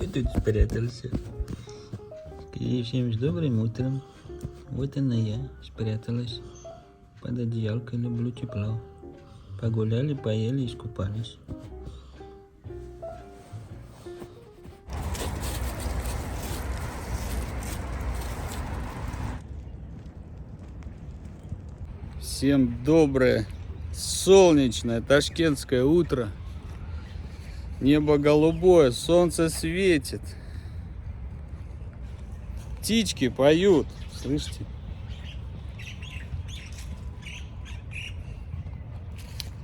ты тут спрятался? И всем с добрым утром. Вот она я, спряталась. Под одеялкой, люблю тепло. Погуляли, поели, искупались. Всем доброе, солнечное ташкентское утро. Небо голубое, солнце светит. Птички поют, слышите?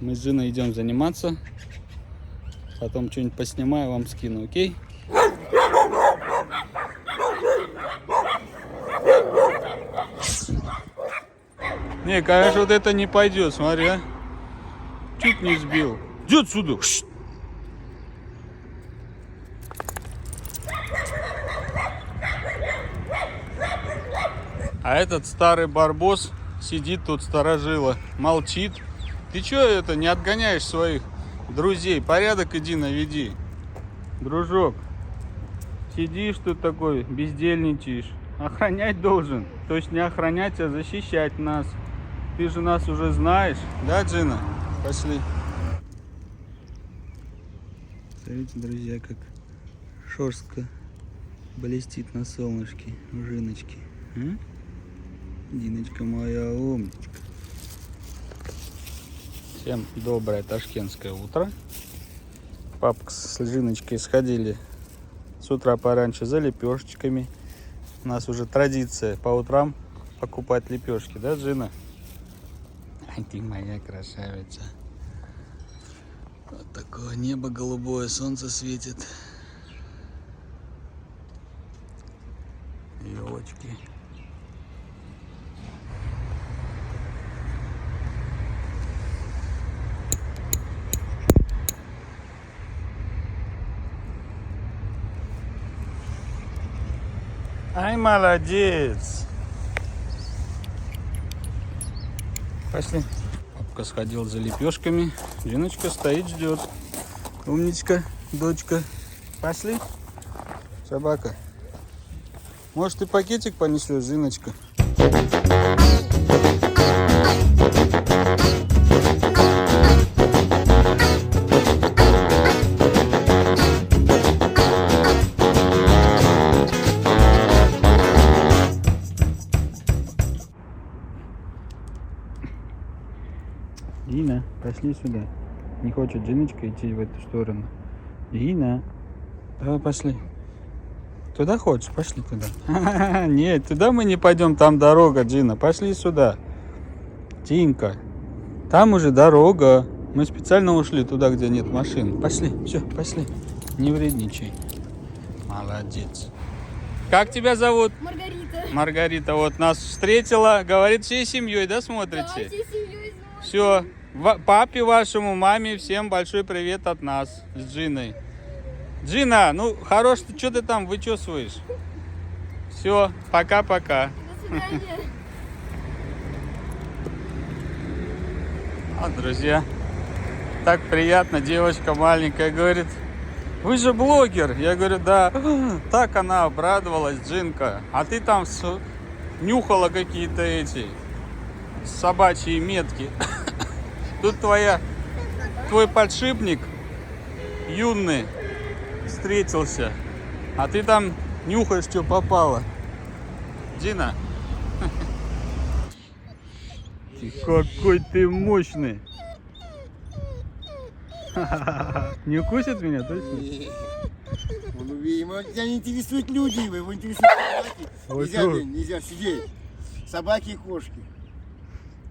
Мы с Жиной идем заниматься. Потом что-нибудь поснимаю, вам скину, окей? Не, конечно, вот это не пойдет, смотри, а. Чуть не сбил. Иди отсюда. А этот старый барбос сидит тут, сторожила, молчит. Ты чё это, не отгоняешь своих друзей? Порядок иди наведи. Дружок, сидишь тут такой, бездельничаешь. Охранять должен. То есть не охранять, а защищать нас. Ты же нас уже знаешь. Да, Джина? Пошли. Смотрите, друзья, как шерстка блестит на солнышке у Жиночки. А? Диночка моя умничка. Всем доброе ташкентское утро. Папка с Жиночкой сходили с утра пораньше за лепешечками. У нас уже традиция по утрам покупать лепешки, да, Джина? Ай, ты моя красавица. Вот такое небо голубое, солнце светит. Елочки. Ай, молодец. Пошли. Папка сходил за лепешками. Жиночка стоит, ждет. Умничка, дочка. Пошли. Собака. Может, ты пакетик понесешь, Жиночка? Дина, пошли сюда. Не хочет Жиночка идти в эту сторону. Дина, давай пошли. Туда хочешь? Пошли туда. Нет, туда мы не пойдем, там дорога, Джина. Пошли сюда. Тинка, там уже дорога. Мы специально ушли туда, где нет машин. Пошли, все, пошли. Не вредничай. Молодец. Как тебя зовут? Маргарита. Маргарита вот нас встретила. Говорит, всей семьей, да, смотрите? Да, всей семьей смотрим. Все. Папе вашему, маме, всем большой привет от нас с Джиной. Джина, ну хорош, ты что ты там вычесываешь? Все, пока-пока. До свидания. А, друзья, так приятно, девочка маленькая говорит, вы же блогер. Я говорю, да. Так она обрадовалась, Джинка. А ты там нюхала какие-то эти собачьи метки. Тут твой подшипник юный встретился, а ты там нюхаешь, что попало. Дина, какой ты мощный. Не укусит меня, точно? Тебя не интересуют люди, его интересуют собаки. Нельзя сидеть. Собаки и кошки.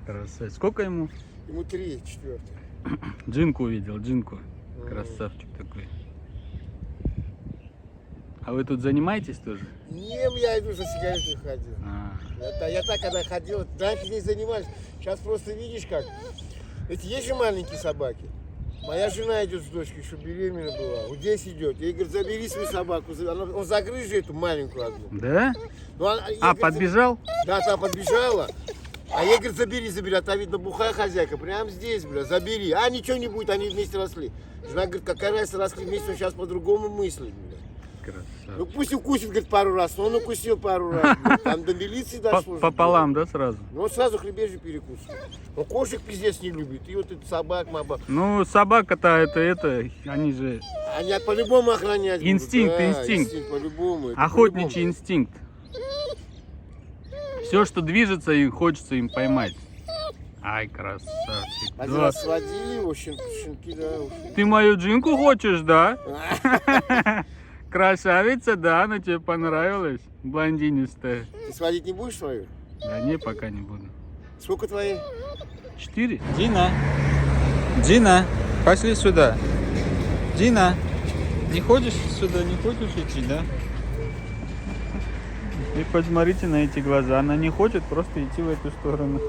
Красавец. Сколько ему? Ему 3, 4. Джинку увидел, Джинку. Красавчик такой. А вы тут занимаетесь тоже? Не, я иду за сигаретой ходил. Я так, когда ходил, раньше здесь занимались. Сейчас просто видишь как. Эти есть же маленькие собаки. Моя жена идет с дочкой, еще беременна была. Вот здесь идет. Я говорю, забери свою собаку. Он загрыз же эту маленькую одну. Да? Ну, Подбежал? Да, та подбежала. А я, говорю, забери, а та, видно, бухая хозяйка, прямо здесь, бля, забери. А ничего не будет, они вместе росли. Жена говорит, какая разница, росли вместе, он сейчас по-другому мыслит, бля. Красавчик. Ну пусть укусит, говорит, пару раз. Но он укусил пару раз. Говорит, там до милиции дошло. Пополам, да, сразу? Ну он сразу хребет же перекусил. Он кошек пиздец не любит. И вот этот собак, маба. Ну, собака-то это, они же... Они по-любому охранять Инстинкт, будут. инстинкт. По-любому. это Охотничий инстинкт. Все, что движется, им хочется им поймать. Ай, красавчик. Один Да. раз сводили его, щенки, да. Ты мою Джинку хочешь, да? Красавица, да, она тебе понравилась? Блондинистая. Ты сводить не будешь свою? Да не, пока не буду. Сколько твоей? 4. Дина. Дина, пошли сюда. Дина, не хочешь сюда, не хочешь идти, да? И посмотрите на эти глаза. Она не хочет просто идти в эту сторону.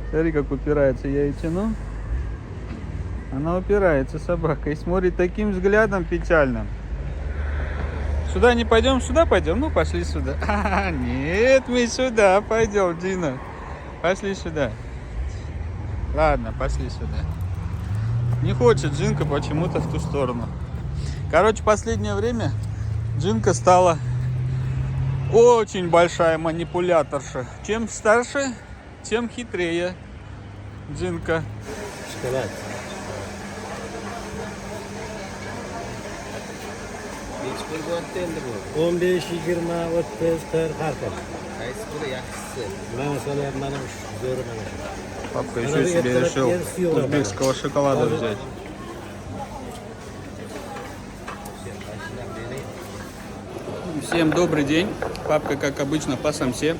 Смотри, как упирается. Я ее тяну. Она упирается, собака, и смотрит таким взглядом печальным. Сюда не пойдем, сюда пойдем? Ну, пошли сюда. Нет, мы сюда пойдем, Дина. Пошли сюда. Ладно, пошли сюда. Не хочет Джинка почему-то в ту сторону. Короче, последнее время Джинка стала очень большая манипуляторша. Чем старше, тем хитрее Джинка. Шоколад. 15-20 30 40 Qaysi biri yaxshisi? mana solar mana shu zo'ri mana shu. Папка еще себе решил узбекского шоколада взять. Всем добрый день. Папка, как обычно, по самсе.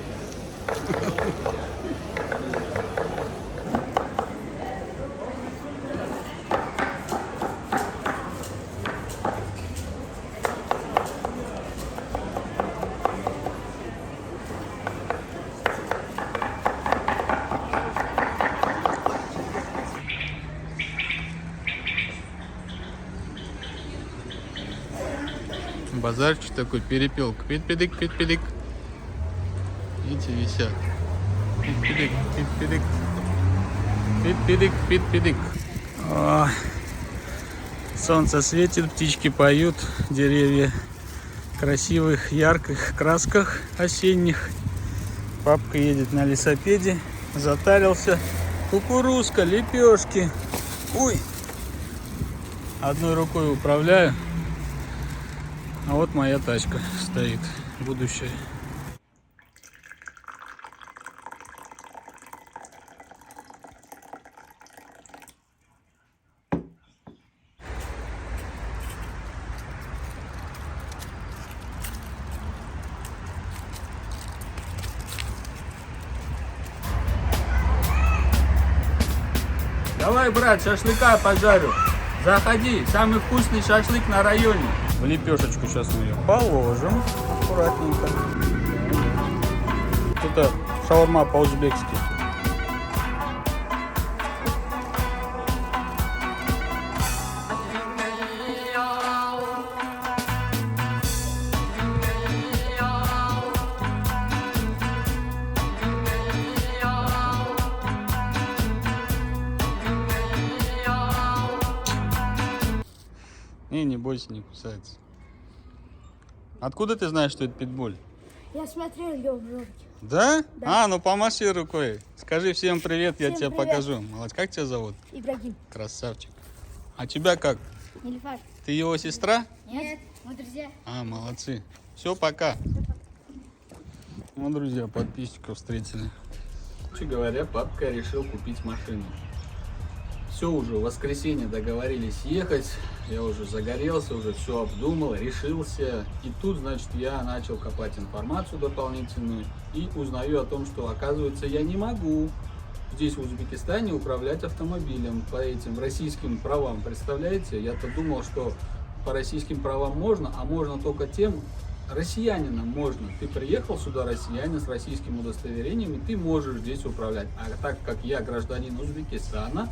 Базарчик такой, перепелка. Пит-пидик, пит-пидик. Видите, висят. Пит-пидик, пит-пидик. Пит-пидик, пит-пидик. О, солнце светит, птички поют, деревья в красивых, ярких красках осенних. Папка едет на велосипеде, затарился. Кукурузка, лепешки. Ой! Одной рукой управляю. А вот моя тачка стоит, будущая. Давай, брат, шашлыка пожарю. Заходи, самый вкусный шашлык на районе. В лепешечку сейчас мы ее положим аккуратненько. Это шаурма по-узбекски. Не бойся, не кусается. Откуда ты знаешь, что это питбуль? Я смотрел ее в ролике. Да? Да. А, ну помаши рукой. Скажи всем привет, я Всем тебе привет. покажу. Молодец, как тебя зовут? Ибрагим. Красавчик. А тебя как? Нильфар. Ты его сестра? Нет, мы друзья. А, молодцы. Все, пока. Ну, друзья, подписчиков встретили. Короче говоря, папка решил купить машину. Все уже, в воскресенье договорились ехать. Я уже загорелся, уже все обдумал, решился. И тут, значит, я начал копать информацию дополнительную и узнаю о том, что, оказывается, я не могу здесь, в Узбекистане, управлять автомобилем по этим российским правам. Представляете? Я-то думал, что по российским правам можно, а можно только тем россиянинам можно. Ты приехал сюда, россиянин с российским удостоверением, и ты можешь здесь управлять. А так как я гражданин Узбекистана,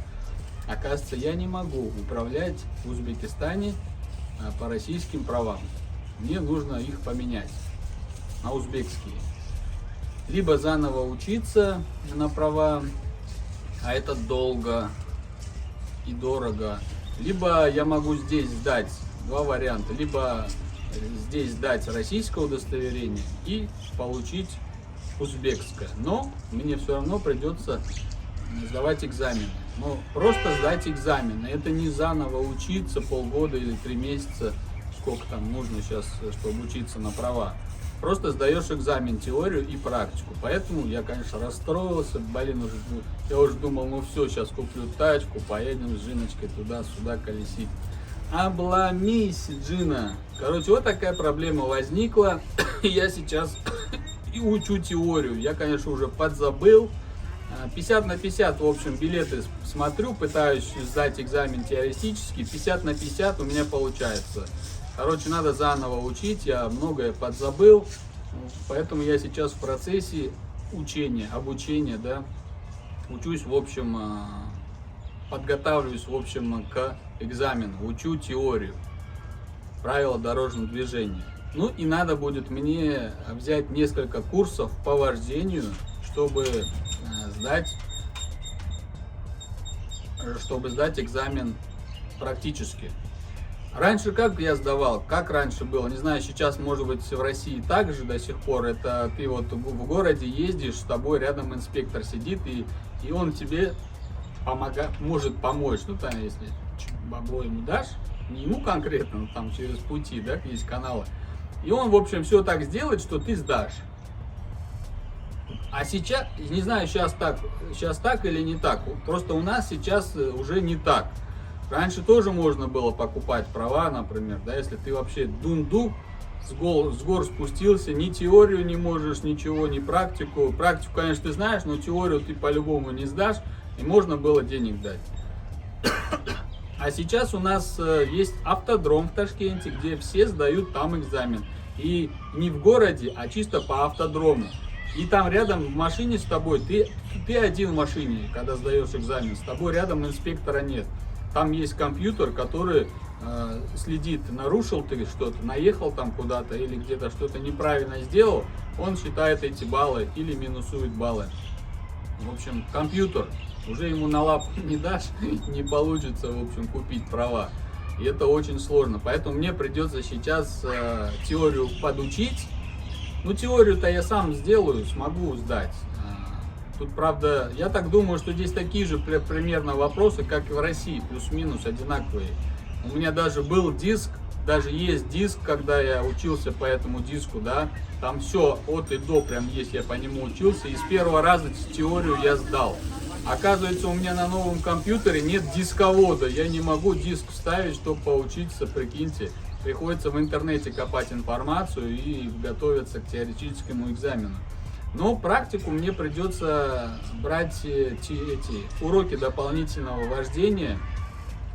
оказывается, я не могу управлять в Узбекистане по российским правам. Мне нужно их поменять на узбекские. Либо заново учиться на права, а это долго и дорого. Либо я могу здесь сдать два варианта. Либо здесь дать российское удостоверение и получить узбекское. Но мне все равно придется сдавать экзамены. Но просто сдать экзамены. Это не заново учиться полгода или 3 месяца, сколько там нужно сейчас, чтобы учиться на права. Просто сдаешь экзамен, теорию и практику. Поэтому я, конечно, расстроился. Блин, я уже думал, ну все, сейчас куплю тачку, поедем с Джиночкой туда-сюда колесить. Обломись, Джина. Короче, вот такая проблема возникла. Я сейчас и учу теорию. Я, конечно, уже подзабыл. 50 на 50, в общем, билеты смотрю, пытаюсь сдать экзамен теоретически. 50 на 50 у меня получается. Короче, надо заново учить, я многое подзабыл, поэтому я сейчас в процессе учения, обучения, да, учусь, в общем, подготавливаюсь, в общем, к экзамену, учу теорию, правила дорожного движения. Ну и надо будет мне взять несколько курсов по вождению, чтобы сдать экзамен практически. Раньше как я сдавал, как раньше было, не знаю, сейчас может быть в России так же до сих пор, это ты вот в городе ездишь, с тобой рядом инспектор сидит и он тебе может помочь, ну там если бабло ему дашь, не ему конкретно, но там через пути, да, есть каналы, и он в общем все так сделает, что ты сдашь. А сейчас, не знаю, сейчас так или не так, просто у нас сейчас уже не так. Раньше тоже можно было покупать права, например, да, если ты вообще дунду с гор спустился, ни теорию не можешь, ничего, ни практику. Практику, конечно, ты знаешь, но теорию ты по-любому не сдашь, и можно было денег дать. А сейчас у нас есть автодром в Ташкенте, где все сдают там экзамен. И не в городе, а чисто по автодрому. И там рядом в машине с тобой, ты один в машине, когда сдаешь экзамен, с тобой рядом инспектора нет. Там есть компьютер, который следит, нарушил ты что-то, наехал там куда-то или где-то что-то неправильно сделал, он считает эти баллы или минусует баллы. В общем, компьютер, уже ему на лапу не дашь, не получится, в общем, купить права. И это очень сложно, поэтому мне придется сейчас теорию подучить. Ну, теорию-то я сам сделаю, смогу сдать. Тут, правда, я так думаю, что здесь такие же примерно вопросы, как и в России, плюс-минус одинаковые. У меня даже был диск, даже есть диск, когда я учился по этому диску, да, там все от и до прям есть, я по нему учился, и с первого раза теорию я сдал. Оказывается, у меня на новом компьютере нет дисковода, я не могу диск вставить, чтобы поучиться, прикиньте. Приходится в интернете копать информацию и готовиться к теоретическому экзамену. Но практику мне придется брать эти уроки дополнительного вождения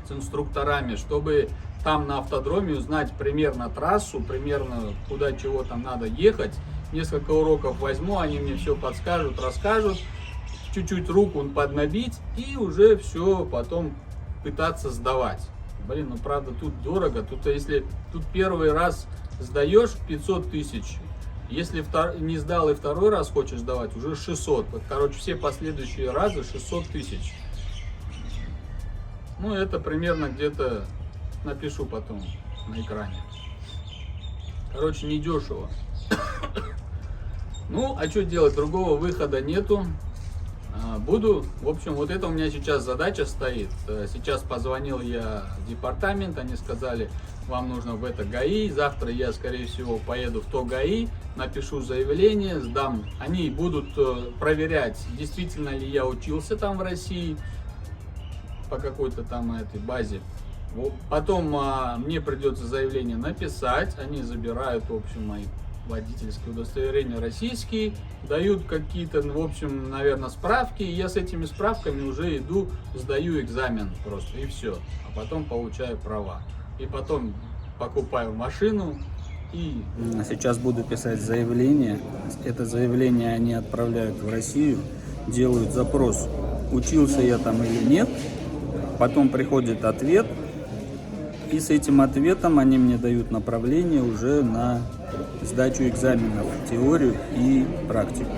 с инструкторами, чтобы там на автодроме узнать примерно трассу, примерно куда чего там надо ехать. Несколько уроков возьму, они мне все подскажут, расскажут, чуть-чуть руку поднабить и уже все потом пытаться сдавать. Блин, ну правда тут дорого, тут если первый раз сдаешь 500 тысяч, если не сдал и второй раз хочешь сдавать, уже 600. Вот, короче, все последующие разы 600 тысяч. Ну, это примерно где-то, напишу потом на экране. Короче, недешево. Ну, а что делать? Другого выхода нету. Буду, в общем, вот это у меня сейчас задача стоит. Сейчас позвонил я в департамент, они сказали, вам нужно в это ГАИ. Завтра я, скорее всего, поеду в то ГАИ, напишу заявление, сдам. Они будут проверять, действительно ли я учился там в России, по какой-то там этой базе. Потом мне придется заявление написать, они забирают, в общем, мои водительские удостоверения российские, дают какие-то, в общем, наверное, справки, и я с этими справками уже иду, сдаю экзамен просто, и все. А потом получаю права. И потом покупаю машину и... Сейчас буду писать заявление. Это заявление они отправляют в Россию, делают запрос, учился я там или нет. Потом приходит ответ, и с этим ответом они мне дают направление уже на сдачу экзаменов, теорию и практику.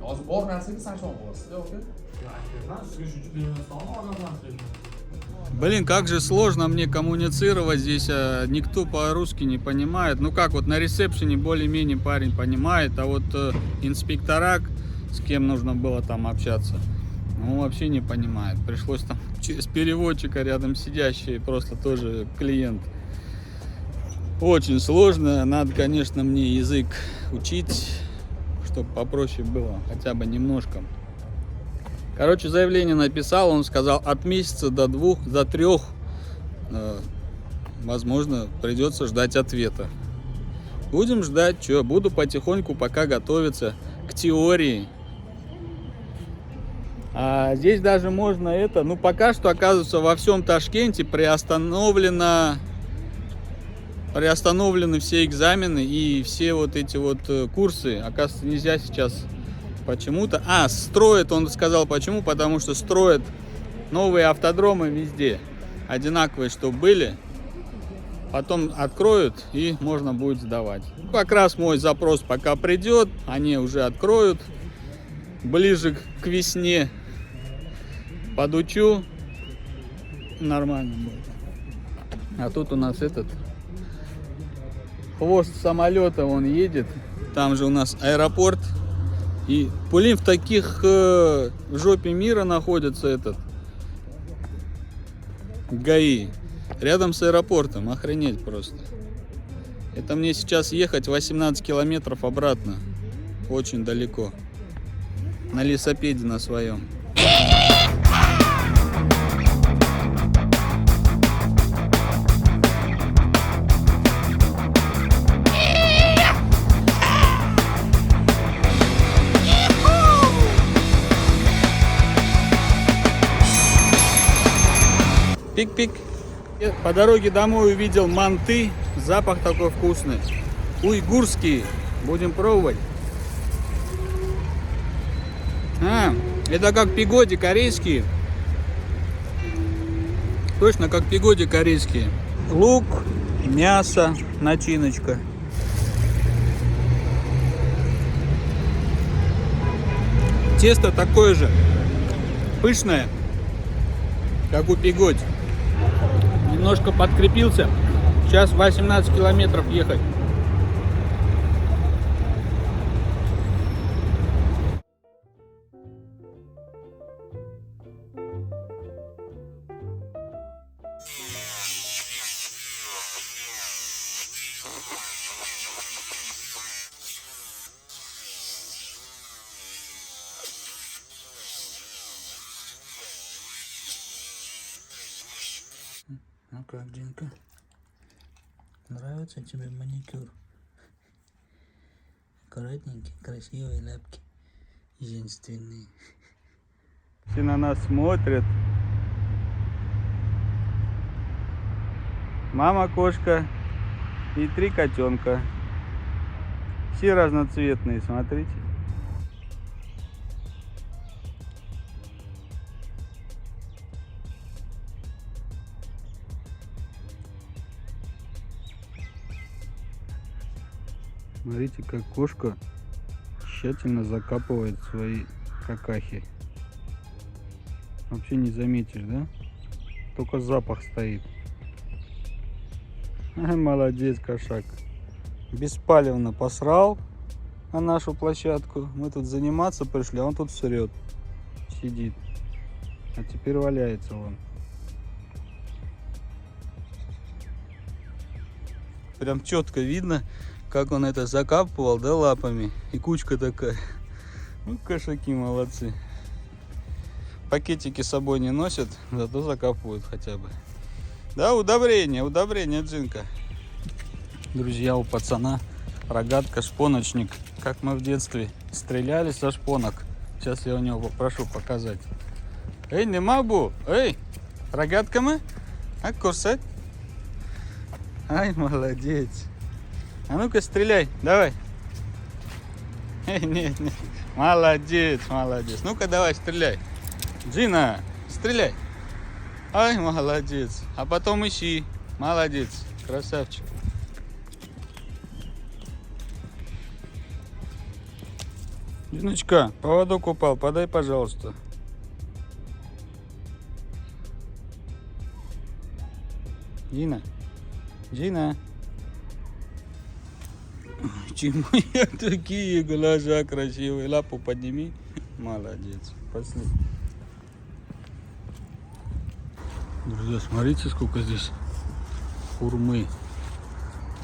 hozir bor narsaga sarson qilyapsizda aka. Блин, как же сложно мне коммуницировать здесь, никто по-русски не понимает. Ну как, вот на ресепшене более-менее парень понимает, а вот инспектора, с кем нужно было там общаться, ну вообще не понимает. Пришлось там через переводчика рядом сидящий, просто тоже клиент. Очень сложно, надо, конечно, мне язык учить, чтобы попроще было, хотя бы немножко. Короче, заявление написал, он сказал, от месяца до 2, до 3, возможно, придется ждать ответа. Будем ждать, что, буду потихоньку пока готовиться к теории. А здесь даже можно это, ну пока что, оказывается, во всем Ташкенте приостановлены все экзамены и все вот эти вот курсы. Оказывается, нельзя сейчас почему-то. Строят, он сказал почему, потому что строят новые автодромы везде. Одинаковые, чтобы были. Потом откроют и можно будет сдавать. Как раз мой запрос пока придет, они уже откроют. Ближе к весне подучу. Нормально будет. А тут у нас этот хвост самолета, он едет. Там же у нас аэропорт. И, блин, в таких в жопе мира находится этот ГАИ. Рядом с аэропортом. Охренеть просто. Это мне сейчас ехать 18 километров обратно. Очень далеко. На лесопеде на своем. Пик-пик. По дороге домой увидел манты. Запах такой вкусный. Уйгурские. Будем пробовать. Это как пигоди корейские. Точно как пигоди корейские. Лук, мясо, начиночка. Тесто такое же. Пышное, как у пигоди. Немножко подкрепился. Сейчас 18 километров ехать. Ну как, Динка? Нравится тебе маникюр? Аккуратненькие, красивые лапки. Женственные. Все на нас смотрят. Мама кошка и 3 котенка. Все разноцветные, смотрите. Смотрите, как кошка тщательно закапывает свои какахи. Вообще не заметишь, да? Только запах стоит. Молодец, кошак. Беспалевно посрал на нашу площадку. Мы тут заниматься пришли, а он тут срет. Сидит. А теперь валяется он. Прям четко видно, как он это закапывал, да, лапами. И кучка такая. Ну, кошаки молодцы. Пакетики с собой не носят, зато закапывают хотя бы. Да, удобрение, Джинка. Друзья, у пацана рогатка, шпоночник. Как мы в детстве стреляли со шпонок. Сейчас я у него попрошу показать. Эй, не могу. Эй, рогатка мы? А, курсать? Ай, молодец. А ну-ка, стреляй, давай. Нет. Молодец. Ну-ка, давай, стреляй. Джина, стреляй. Ай, молодец. А потом ищи. Молодец, красавчик. Диночка, поводок упал, подай, пожалуйста. Дина, Дина. Чему я такие глаза красивые? Лапу подними. Молодец. Пошли. Друзья, смотрите, сколько здесь хурмы.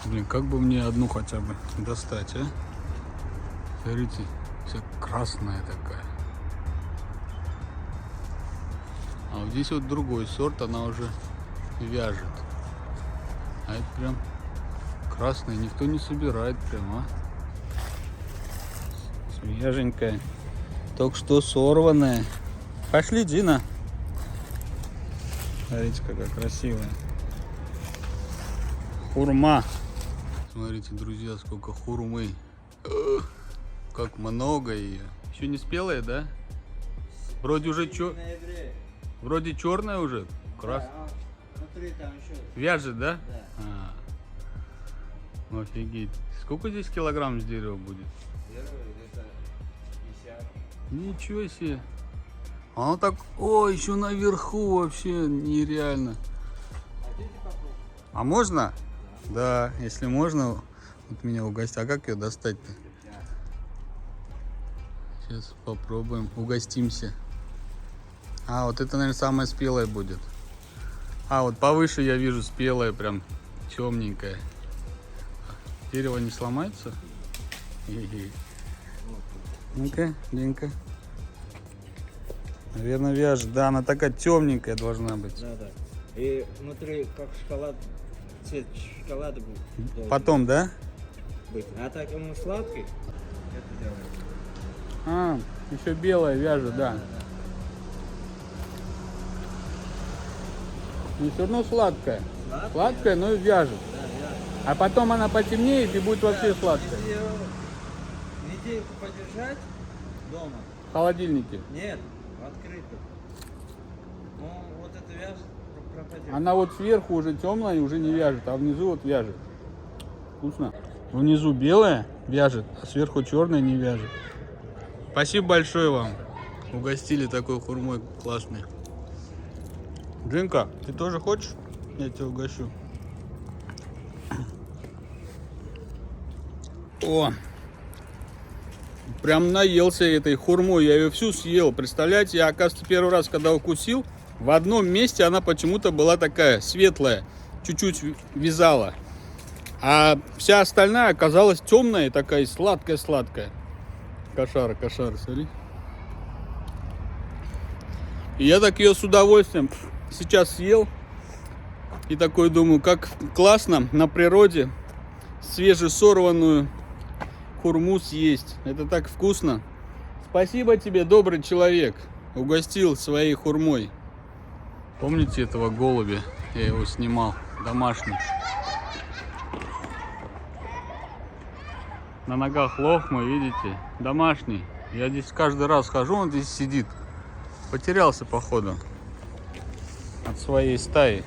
Блин, как бы мне одну хотя бы достать, а? Смотрите, вся красная такая. А вот здесь вот другой сорт, она уже вяжет. А это прям красная, никто не собирает прям, а? Свеженькая. Только что сорванная. Пошли, Дина. Смотрите, какая красивая. Хурма. Смотрите, друзья, сколько хурмы. Как много ее. Еще не спелая, да? Вроде уже Вроде черная уже. Красная. Внутри там еще. Вяжет, да? Да. Ну, офигеть. Сколько здесь килограмм с дерева будет? Где-то 50. Ничего себе. Оно так... О, еще наверху вообще нереально. А можно? Да, если можно, вот меня угостить. А как ее достать-то? Сейчас попробуем. Угостимся. А, вот это, наверное, самая спелая будет. А, вот повыше я вижу спелая, прям темненькая. Дерево не сломается? Ну-ка, Динка. Наверное, вяжет. Да, она такая темненькая должна быть. Да, да. И внутри как шоколад, цвет шоколада будет. Потом, да? Быть. А так он сладкий. Это делает. А, еще белая вяжет, да. Но все равно сладкая. Сладкая, но и вяжет. А потом она потемнеет и будет вообще сладкая. Если ее недельку подержать дома. В холодильнике. Нет, открыто. Ну, вот это вяжет, пропадет. Она вот сверху уже темная и уже не вяжет, а внизу вот вяжет. Вкусно. Внизу белая вяжет, а сверху черная не вяжет. Спасибо большое вам. Угостили такой хурмой классный. Джинка, ты тоже хочешь? Я тебя угощу. О! Прям наелся этой хурмой. Я ее всю съел. Представляете, я, оказывается, первый раз, когда укусил, в одном месте она почему-то была такая светлая. Чуть-чуть вязала. А вся остальная оказалась темная, такая сладкая-сладкая. Кошара, смотри. И я так ее с удовольствием сейчас съел. И такой думаю, как классно на природе свежесорванную хурму съесть. Это так вкусно. Спасибо тебе, добрый человек. Угостил своей хурмой. Помните этого голубя? Я его снимал. Домашний. На ногах лохмы, видите? Домашний. Я здесь каждый раз хожу, он здесь сидит. Потерялся, походу. От своей стаи.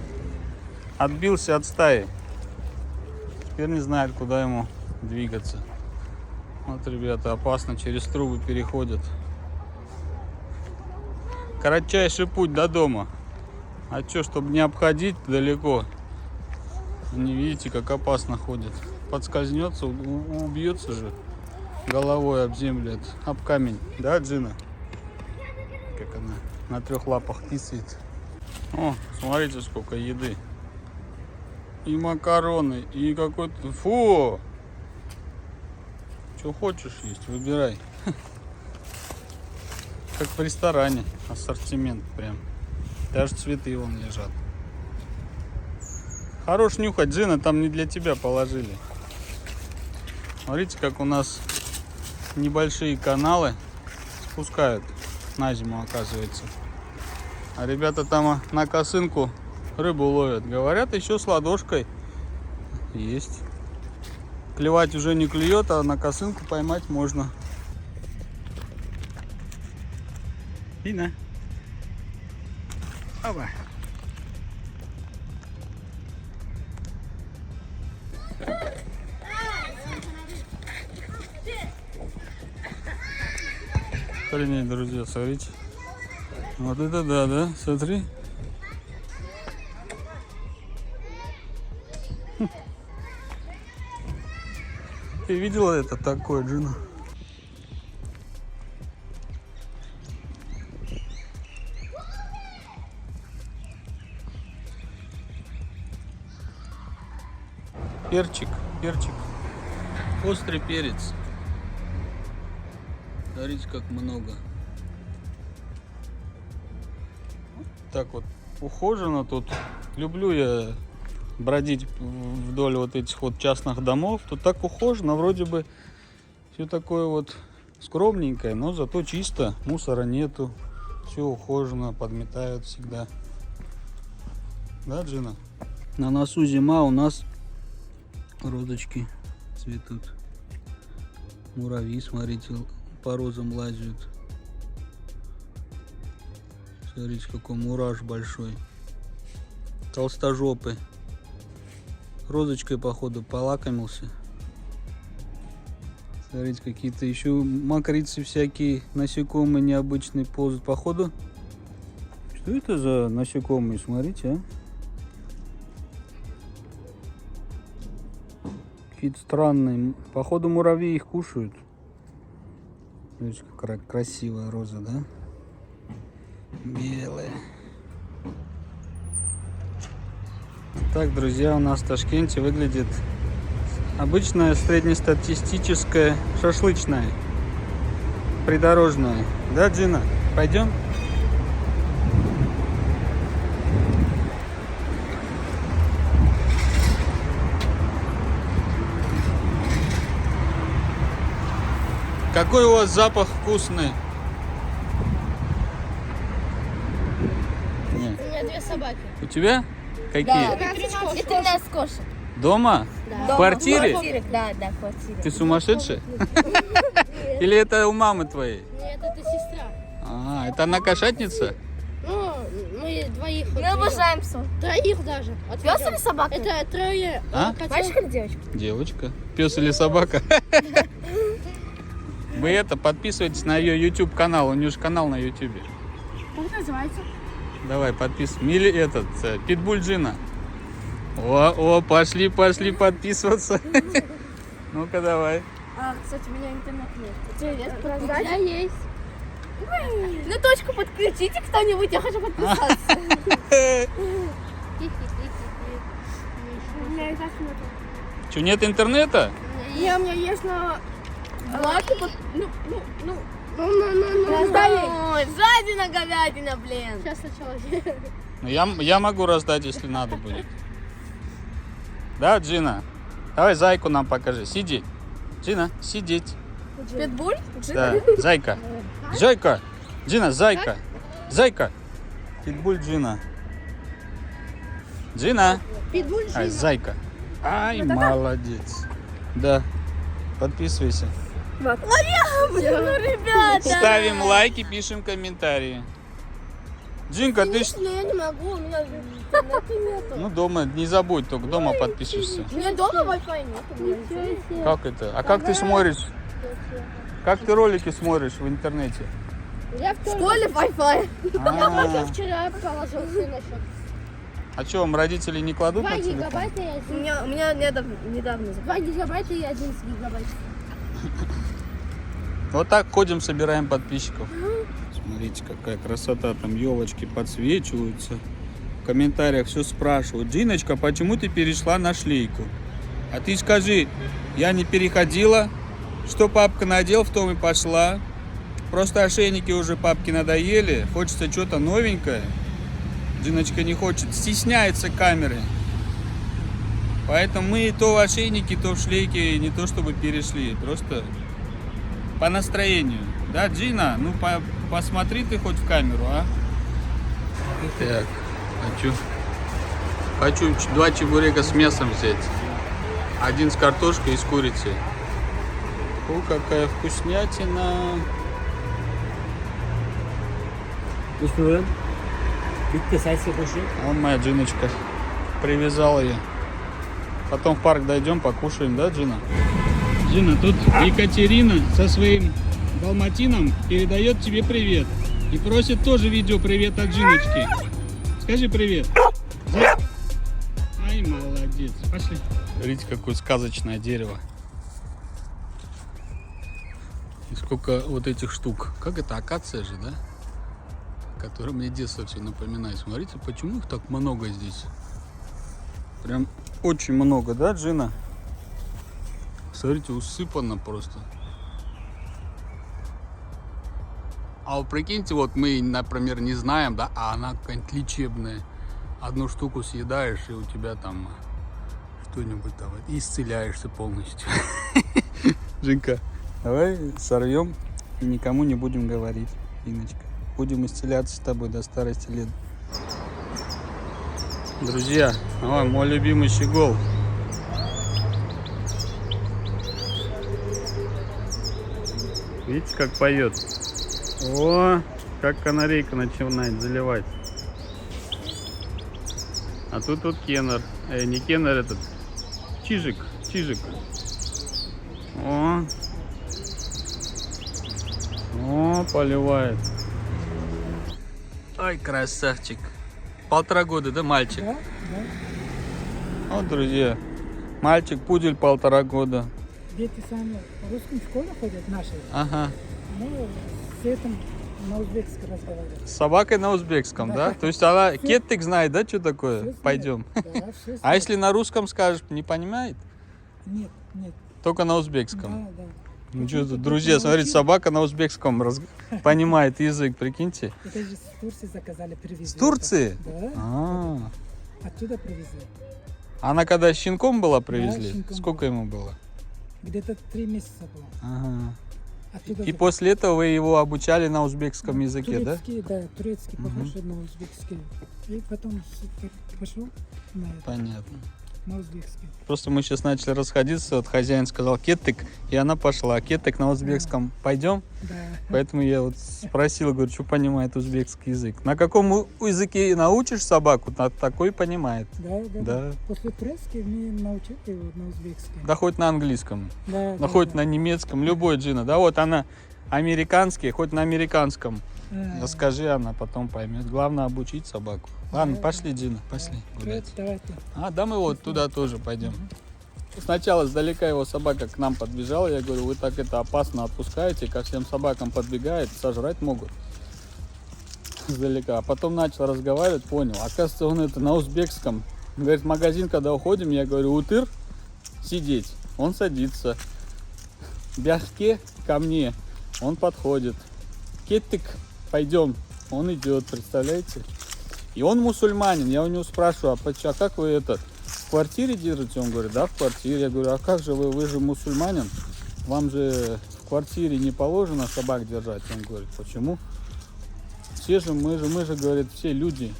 Отбился от стаи. Теперь не знает, куда ему двигаться. Вот, ребята, опасно, через трубы переходят. Кратчайший путь до дома. А что, чтобы не обходить далеко? Не видите, как опасно ходит. Подскользнется, убьется же. Головой об землю, об камень. Да, Джина? Как она на 3 лапах писает. О, смотрите, сколько еды. И макароны, и какой-то... Фу! Что хочешь есть, выбирай. Как в ресторане. Ассортимент прям. Даже цветы вон лежат. Хорош нюхать, Джина, там не для тебя положили. Смотрите, как у нас небольшие каналы спускают на зиму, оказывается. А ребята там на косынку рыбу ловят. Говорят, еще с ладошкой есть. Клевать уже не клюет, а на косынку поймать можно. Дина. Опа. Охренеть, друзья, смотрите. Вот это да, смотри. Ты видела это такое, Джина? Перчик. Острый перец. Смотрите, как много. Так вот ухожено тут. Люблю я бродить вдоль вот этих вот частных домов. Тут так ухожено, вроде бы все такое вот скромненькое, но зато чисто, мусора нету, все ухожено, подметают всегда. Да, Джина? На носу зима, у нас розочки цветут. Муравьи, смотрите, по розам лазят. Смотрите, какой мураш большой. Толстожопый. Розочкой, походу, полакомился. Смотрите, какие-то еще мокрицы всякие, насекомые необычные ползают. Походу, что это за насекомые? Смотрите, а. Какие-то странные. Походу, муравьи их кушают. Смотрите, какая красивая роза, да? Белая. Так, друзья, у нас в Ташкенте выглядит обычная среднестатистическая шашлычная, придорожная. Да, Джина? Пойдем? Какой у вас запах вкусный? У меня 2 собаки. У тебя? Какие? И 13 кошек. Дома? Да. В квартире? Да, в квартире. Ты сумасшедшая? Или это у мамы твоей? Нет, это сестра. А, это она кошатница? Ну, мы двоих. Мы обожаем псов. Троих даже. Пес или собака? Это трое. А? Мальчик или девочка? Девочка. Пес или собака? Вы это, подписывайтесь на ее YouTube канал. У нее же канал на YouTube. Как называется? Давай, подписывай. Или этот, Питбуль Джина. О, пошли подписываться. Ну-ка, давай. А, кстати, у меня интернет нет. У тебя есть У меня продать? есть. Ну, точку подключите кто-нибудь, я хочу подписаться. У меня и так нет. Что, нет интернета? Не, у меня есть, но... Лаки под... Ну. Раздали. Жадина, говядина, блин. Сейчас сначала. Ну, я могу раздать, если надо будет. Да, Джина? Давай зайку нам покажи. Сиди. Джина, сидеть. Питбуль? Да, зайка. Зайка. Джина, зайка. Зайка. Питбуль Джина. Джина. Питбуль Ай, зайка. Ай, молодец. Да. Подписывайся. Ну, ребята. Ставим лайки, пишем комментарии. Джинка, ты ж... Но я не могу, у меня интернета нету. Ну, дома, не забудь, только дома подпишешься. У меня дома Wi-Fi нету. Как это? А как ты смотришь? Как ты ролики смотришь в интернете? Я В школе Wi-Fi. А вчера положил все на счет. а что, вам родители не кладут 2 на телефон? гигабайта и У 1. меня недавно 2 гигабайта и 11 гигабайт. Вот так ходим, собираем подписчиков. Смотрите, какая красота, там елочки подсвечиваются. В комментариях все спрашивают. Джиночка, почему ты перешла на шлейку? А ты скажи, я не переходила. Что папка надел, в том и пошла. Просто ошейники уже папке надоели. Хочется что-то новенькое. Джиночка не хочет, стесняется камеры. Поэтому мы то в ошейнике, то в шлейке не то чтобы перешли. Просто по настроению. Да, Джина? Ну, посмотри ты хоть в камеру, а? Так, хочу 2 чебурека с мясом взять. 1 с картошкой и с курицей. О, какая вкуснятина. Вон моя Джиночка. Привязала ее. Потом в парк дойдем, покушаем, да, Джина? Джина, тут Екатерина со своим далматином передает тебе привет. И просит тоже видео привет от Джиночки. Скажи привет. Ай, молодец. Пошли. Смотрите, какое сказочное дерево. И сколько вот этих штук. Как это, акация же, да? Которая мне детство все напоминает. Смотрите, почему их так много здесь? Прям очень много, да, Джина? Смотрите, усыпано просто. А вот прикиньте, вот мы, например, не знаем, да, а она какая-нибудь лечебная. Одну штуку съедаешь, и у тебя там что-нибудь там, и исцеляешься полностью. Жинка, давай сорвем и никому не будем говорить, Иночка. Будем исцеляться с тобой до старости лет. Друзья, ой, мой любимый щегол. Видите, как поет? О, как канарейка начинает заливать. А тут вот кеннер. Не кеннер, этот. Чижик. О, поливает. Ай, красавчик. 1,5 года, да, мальчик? Да. Вот, друзья. Мальчик, пудель 1,5 года. Дети сами в русском школе ходят, наши. Ага. Ну, с этим на узбекском разговаривают. С собакой на узбекском, да? То есть она кеттик знает, да, что такое? Всё Пойдем. знает. Да, всё А знает. если на русском скажешь, не понимает? Нет. Только на узбекском. Да. Ну что тут, друзья, смотрите, собака на узбекском понимает язык, прикиньте. Это же с Турции заказали, привезли. С Турции? Да. А, Оттуда привезли. она когда щенком была, привезли? щенком Сколько ему было? Где-то 3 месяца было. Ага. Оттуда И после этого вы его обучали на узбекском языке, да? турецкий похож на узбекский. И потом пошел Понятно. на узбекский. Просто мы сейчас начали расходиться, вот хозяин сказал кеттик, и она пошла. Кеттик на узбекском пойдем? Да. Поэтому я вот спросил, говорю, что понимает узбекский язык. На каком языке научишь собаку, на такой понимает. Да. После турецкий мы научили его на узбекский. Да хоть на английском, Да. да хоть на немецком, любой Джина. Да вот она американский, хоть на американском. Расскажи, она потом поймет. Главное обучить собаку. Ладно, пошли, Джина, пошли гулять. Давайте. Да мы вот туда тоже пойдем. Сначала издалека его собака к нам подбежала. Я говорю, вы так это опасно отпускаете, ко всем собакам подбегает, сожрать могут. Издалека. А потом начал разговаривать, понял. Оказывается, он это на узбекском. Говорит, в магазин, когда уходим, я говорю, утыр, сидеть. Он садится. Бяхке ко мне. Он подходит. Кеттик, пойдем. Он идет, представляете? И он мусульманин. Я у него спрашиваю, а как вы это, в квартире держите? Он говорит, да, в квартире. Я говорю, а как же вы же мусульманин? Вам же в квартире не положено собак держать. Он говорит, почему? Все же, мы же, говорит, все люди.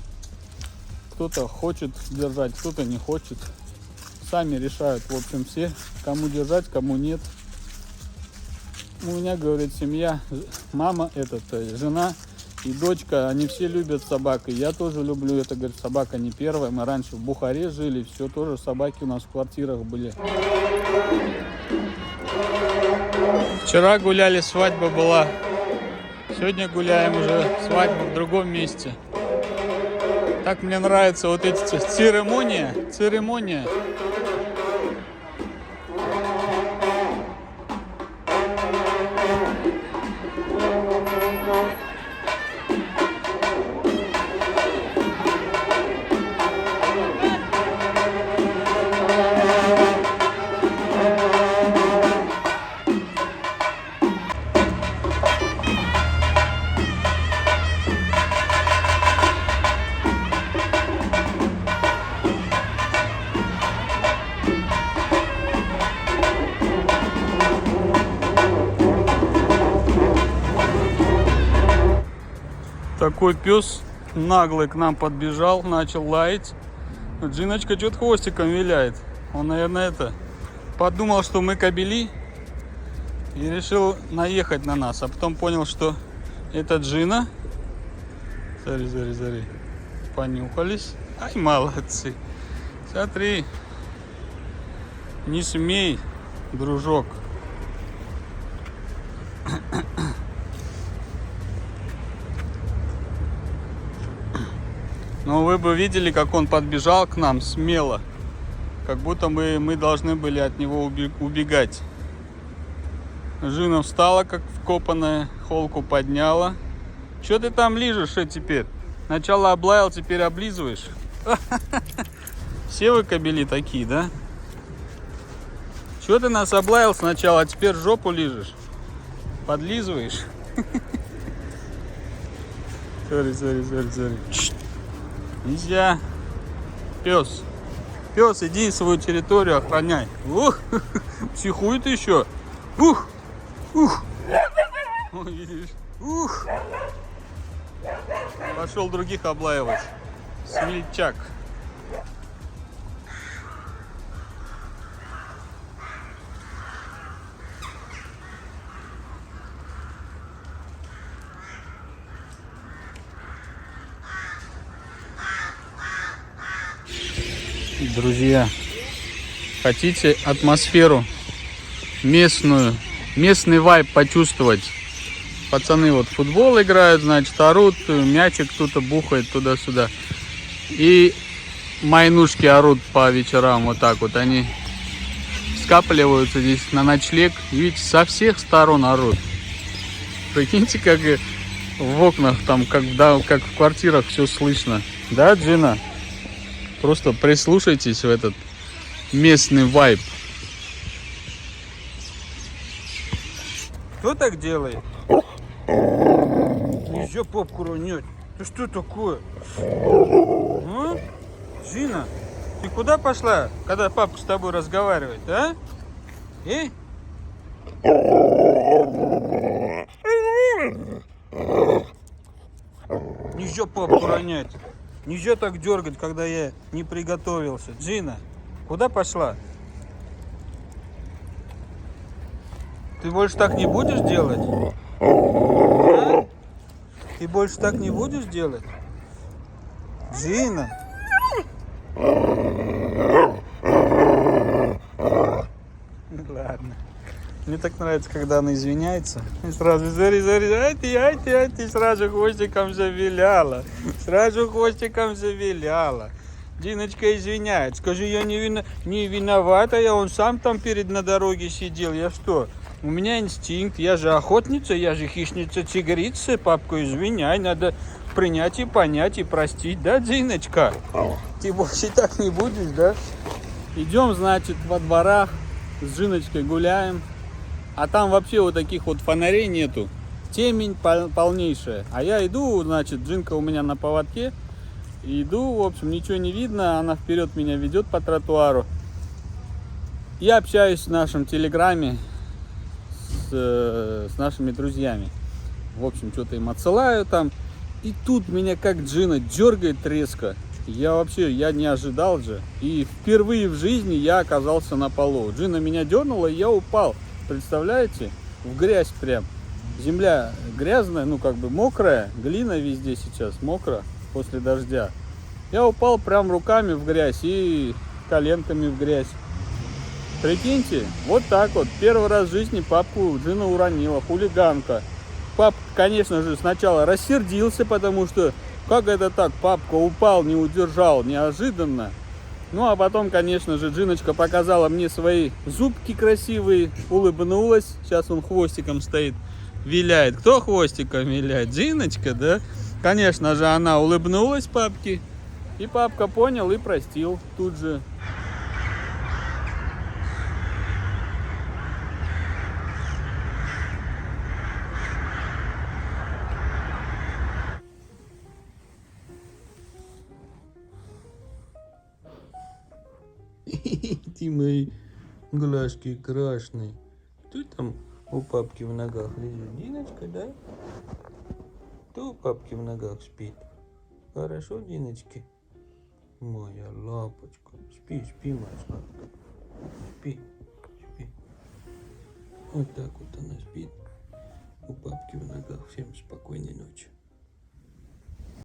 Кто-то хочет держать, кто-то не хочет. Сами решают, в общем, все, кому держать, кому нет. У меня, говорит, семья, мама, жена и дочка, они все любят собак. И я тоже люблю. Это, говорит, собака не первая. Мы раньше в Бухаре жили, все тоже собаки у нас в квартирах были. Вчера гуляли, свадьба была. Сегодня гуляем уже, свадьба в другом месте. Так мне нравится вот эти церемония. Такой пес наглый к нам подбежал, начал лаять. Джиночка что-то хвостиком виляет. Он, наверное, подумал, что мы кобели, и решил наехать на нас. А потом понял, что это Джина. Смотри. Понюхались. Ай, молодцы. Смотри. Не смей, дружок. Но вы бы видели, как он подбежал к нам смело. Как будто мы должны были от него убегать. Жина встала, как вкопанная, холку подняла. Что ты там лижешь теперь? Сначала облаял, теперь облизываешь. Все вы кобели такие, да? Чего ты нас облаял сначала, а теперь жопу лижешь? Подлизываешь? Сори. Нельзя. Пес. Пес, иди свою территорию охраняй. Ух, психует еще. Ух. Ой, видишь? Ух. Пошел других облаивать. Смельчак. Друзья, хотите атмосферу местную, местный вайб почувствовать? Пацаны вот в футбол играют, значит, орут, мячик кто-то бухает туда-сюда. И майнушки орут по вечерам вот так вот. Они скапливаются здесь на ночлег. Видите, со всех сторон орут. Прикиньте, как в окнах там, как в квартирах все слышно. Да, Джина? Просто прислушайтесь в этот местный вайб. Кто так делает? Нельзя папку ронять. Ты что такое? А? Джина, ты куда пошла, когда папа с тобой разговаривает, а? Нельзя папку ронять. Нельзя так дергать, когда я не приготовился. Джина, куда пошла? Ты больше так не будешь делать? А? Ты больше так не будешь делать? Джина? Ладно. Мне так нравится, когда она извиняется. И сразу, смотри, ты сразу хвостиком завиляла. Диночка извиняет. Скажи, я не виновата, он сам там на дороге сидел. Я что? У меня инстинкт, я же охотница, я же хищница-тигрица. Папку извиняй, надо принять и понять и простить, да, Диночка? Ты больше так не будешь, да? Идем, значит, во дворах с Жиночкой гуляем. А там вообще вот таких вот фонарей нету. Темень полнейшая. А я иду, значит, Джинка у меня на поводке. Иду, в общем, ничего не видно. Она вперед меня ведет по тротуару. Я общаюсь в нашем телеграме с нашими друзьями. В общем, что-то им отсылаю там. И тут меня как Джина дергает резко. Я не ожидал же. И впервые в жизни я оказался на полу. Джина меня дернула, и я упал. Представляете? В грязь прям. Земля грязная, ну как бы мокрая. Глина везде сейчас мокро после дождя. Я упал прям руками в грязь и коленками в грязь. Прикиньте, вот так вот. Первый раз в жизни папку Джина уронила. Хулиганка. Папа, конечно же, сначала рассердился, потому что как это так? Папка упал, не удержал, неожиданно. Ну, а потом, конечно же, Джиночка показала мне свои зубки красивые, улыбнулась. Сейчас он хвостиком стоит, виляет. Кто хвостиком виляет? Джиночка, да? Конечно же, она улыбнулась папке. И папка понял и простил тут же. Ты мои глазки красные. Кто там у папки в ногах лежит? Диночка, да? Кто у папки в ногах спит? Хорошо, Диночки? Моя лапочка. Спи, моя сладкая. Спи. Вот так вот она спит. У папки в ногах. Всем спокойной ночи.